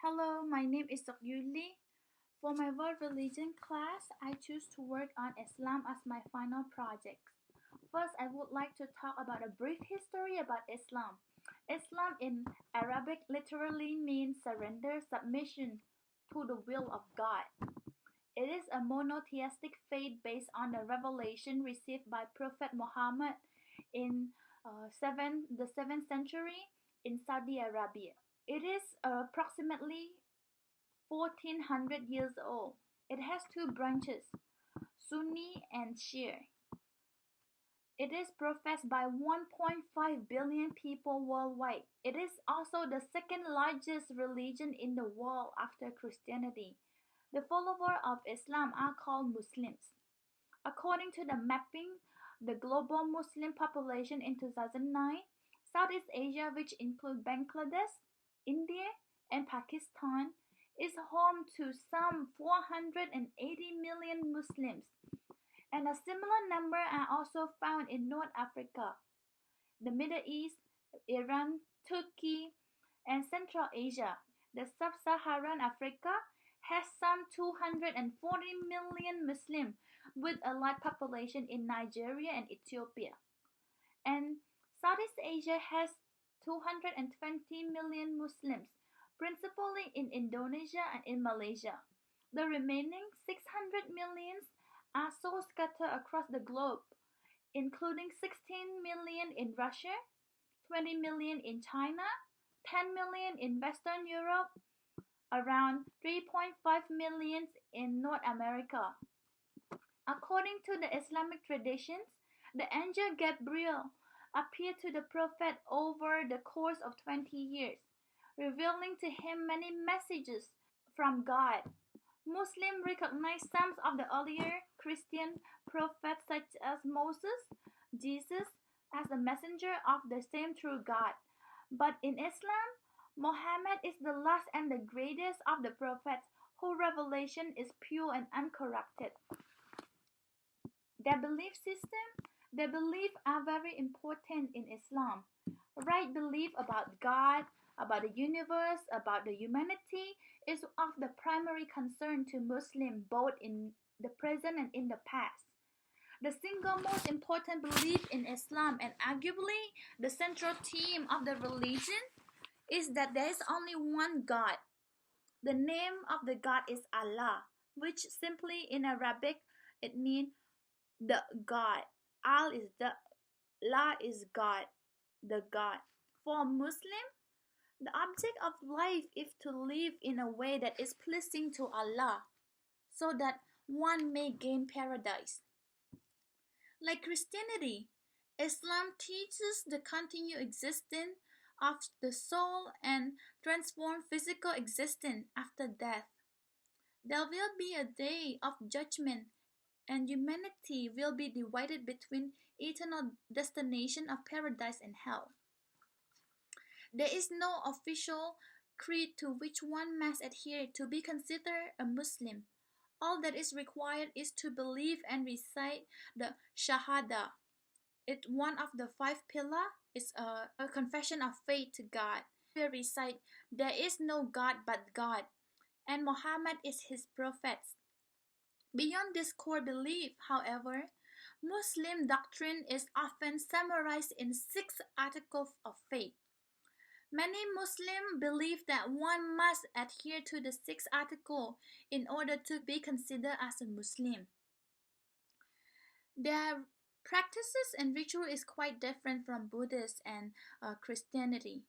Hello, my name is Yuli. For my world religion class, I choose to work on Islam as my final project. First, I would like to talk about a brief history about Islam. Islam in Arabic literally means surrender, submission to the will of God. It is a monotheistic faith based on the revelation received by Prophet Muhammad in the 7th century in Saudi Arabia. It is approximately 1400 years old. It has two branches, Sunni and Shia. It is professed by 1.5 billion people worldwide. It is also the second largest religion in the world after Christianity. The followers of Islam are called Muslims. According to the mapping, the global Muslim population in 2009, Southeast Asia, which includes Bangladesh, India, and Pakistan, is home to some 480 million Muslims, and a similar number are also found in North Africa, the Middle East, Iran, Turkey, and Central Asia. The Sub-Saharan Africa has some 240 million Muslims, with a large population in Nigeria and Ethiopia. And Southeast Asia has 220 million Muslims, principally in Indonesia and in Malaysia. The remaining 600 millions are so scattered across the globe, including 16 million in Russia, 20 million in China, 10 million in Western Europe, around 3.5 million in North America. According to the Islamic traditions, the angel Gabriel appeared to the prophet over the course of 20 years, revealing to him many messages from God. Muslims recognize some of the earlier Christian prophets such as Moses, Jesus, as a messenger of the same true God. But in Islam, Muhammad is the last and the greatest of the prophets, whose revelation is pure and uncorrupted. Their belief are very important in Islam. Right belief about God, about the universe, about the humanity is of the primary concern to Muslims both in the present and in the past. The single most important belief in Islam, and arguably the central theme of the religion, is that there is only one God. The name of the God is Allah, which simply in Arabic it means the God. Al is the, La is God, the God. For a Muslim, the object of life is to live in a way that is pleasing to Allah, so that one may gain paradise. Like Christianity, Islam teaches the continued existence of the soul and transformed physical existence after death. There will be a day of judgment, and humanity will be divided between eternal destination of paradise and hell. There is no official creed to which one must adhere to be considered a Muslim. All that is required is to believe and recite the Shahada. It's one of the 5 pillars. It's a confession of faith to God. We recite, "There is no God but God, and Muhammad is his prophet." Beyond this core belief, however, Muslim doctrine is often summarized in 6 articles of faith. Many Muslims believe that one must adhere to the 6 articles in order to be considered as a Muslim. Their practices and ritual is quite different from Buddhism and Christianity.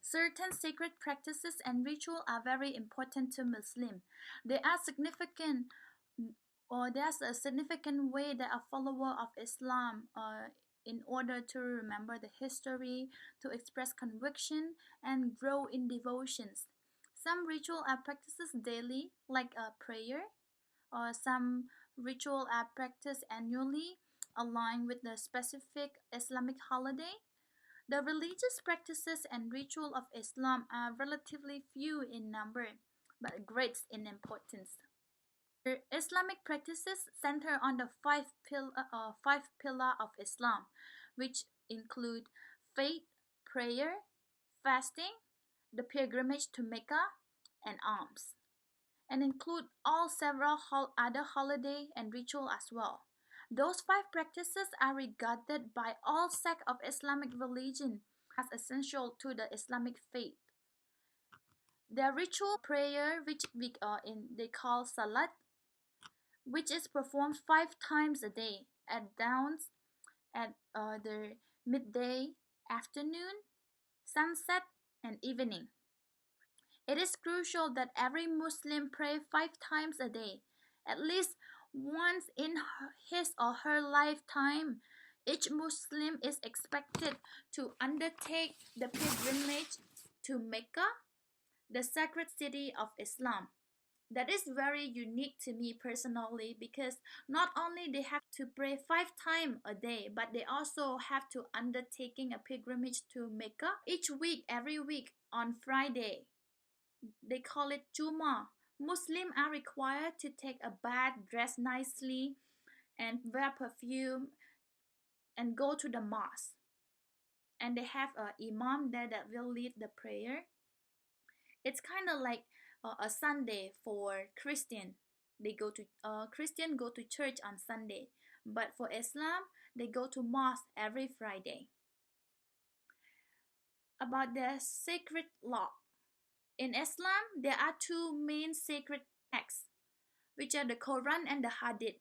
Certain sacred practices and ritual are very important to Muslims. There's a significant way that a follower of Islam in order to remember the history, to express conviction, and grow in devotions. Some ritual are practices daily, like a prayer, or some ritual are practiced annually, aligned with the specific Islamic holiday. The religious practices and ritual of Islam are relatively few in number, but great in importance. Islamic practices center on the 5 pillars of Islam, which include faith, prayer, fasting, the pilgrimage to Mecca, and alms, and include all several other holiday and ritual as well. Those five practices are regarded by all sects of Islamic religion as essential to the Islamic faith. Their ritual prayer, which they call salat, which is performed 5 times a day at dawn, at the midday, afternoon, sunset, and evening. It is crucial that every Muslim pray 5 times a day, at least once in his or her lifetime. Each Muslim is expected to undertake the pilgrimage to Mecca, the sacred city of Islam. That is very unique to me personally, because not only they have to pray 5 times a day, but they also have to undertaking a pilgrimage to Mecca each week, every week on Friday. They call it Juma. Muslims are required to take a bath, dress nicely, and wear perfume, and go to the mosque. And they have a imam there that will lead the prayer. It's kind of like a Sunday for Christian. They go to Christian go to church on Sunday, but for Islam they go to mosque every Friday. About the sacred law. In Islam, there are two main sacred texts, which are the Quran and the Hadith.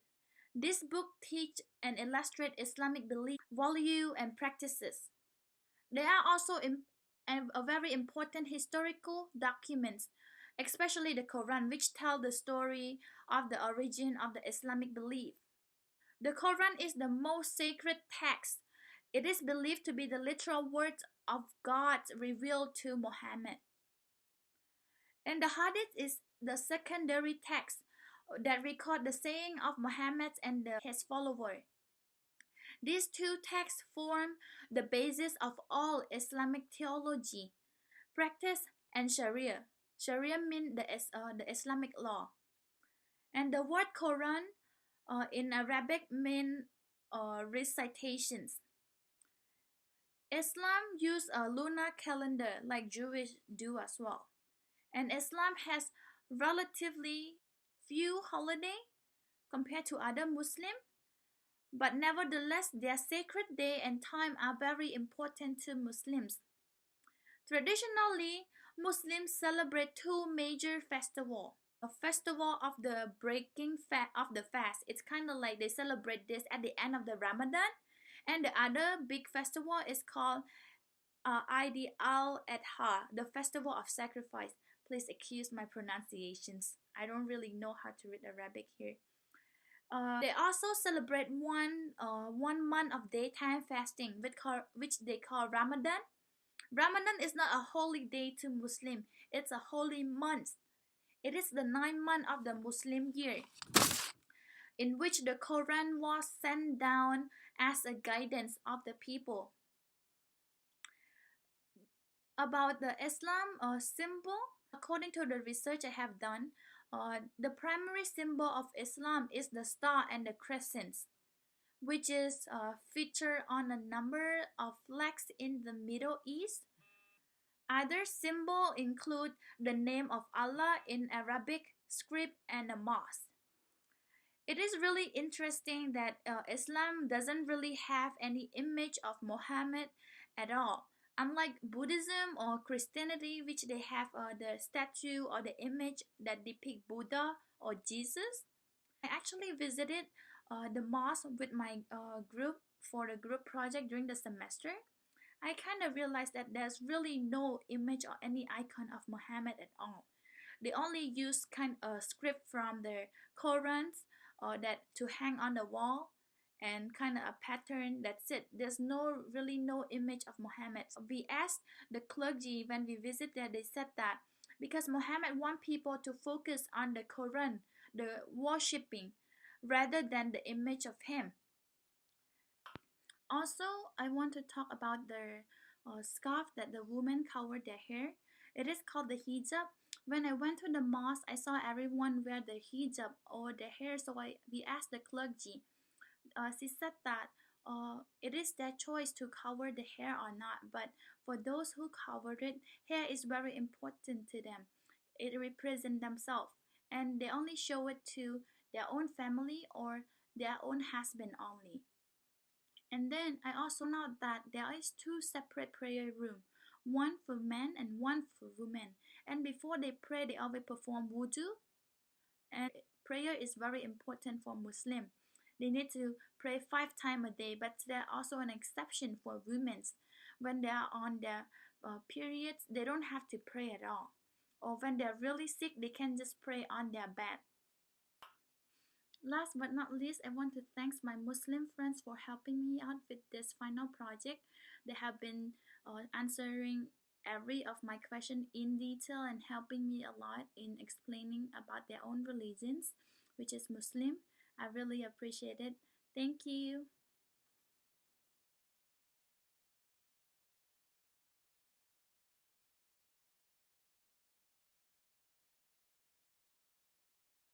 This book teach and illustrate Islamic belief, value, and practices. They are also a very important historical documents, especially the Quran, which tell the story of the origin of the Islamic belief. The Quran is the most sacred text. It is believed to be the literal words of God revealed to Muhammad. And the Hadith is the secondary text that record the saying of Muhammad and his followers. These two texts form the basis of all Islamic theology, practice, and Sharia. Sharia means the Islamic law. And the word Quran in Arabic means recitations. Islam use a lunar calendar like Jewish do as well. And Islam has relatively few holidays compared to other Muslims, but nevertheless their sacred day and time are very important to Muslims. Traditionally, Muslims celebrate two major festivals. A festival of the breaking of the fast. It's kind of like they celebrate this at the end of the Ramadan. And the other big festival is called Eid al-Adha, the festival of sacrifice. Please excuse my pronunciations. I don't really know how to read Arabic here. They also celebrate one month of daytime fasting, which they call Ramadan. Ramadan is not a holy day to Muslim. It's a holy month. It is the 9th month of the Muslim year, in which the Quran was sent down as a guidance of the people. About the Islam symbol, according to the research I have done, the primary symbol of Islam is the star and the crescents, which is featured on a number of flags in the Middle East. Other symbols include the name of Allah in Arabic script and a mosque. It is really interesting that Islam doesn't really have any image of Muhammad at all. Unlike Buddhism or Christianity, which they have the statue or the image that depict Buddha or Jesus. I actually visited the mosque with my group for the group project during the semester. I kind of realized that there's really no image or any icon of Muhammad at all. They only use kind of script from their Qurans that to hang on the wall, and kind of a pattern. That's it. There's really no image of Muhammad. We asked the clergy when we visited. They said that because Muhammad want people to focus on the Quran, the worshipping, rather than the image of him. Also, I want to talk about the scarf that the women cover their hair. It is called the hijab. When I went to the mosque, I saw everyone wear the hijab over their hair. So we asked the clergy. She said that it is their choice to cover the hair or not. But for those who cover it, hair is very important to them. it represents themselves, and they only show it to their own family or their own husband only. And then I also know that there is two separate prayer room, one for men and one for women. And before they pray, they always perform wudu. And prayer is very important for Muslim. They need to pray 5 times a day, but there's also an exception for women. When they are on their periods, they don't have to pray at all. Or when they're really sick, they can just pray on their bed. Last but not least, I want to thank my Muslim friends for helping me out with this final project. They have been answering every of my question in detail and helping me a lot in explaining about their own religions, which is Muslim. I really appreciate it. Thank you.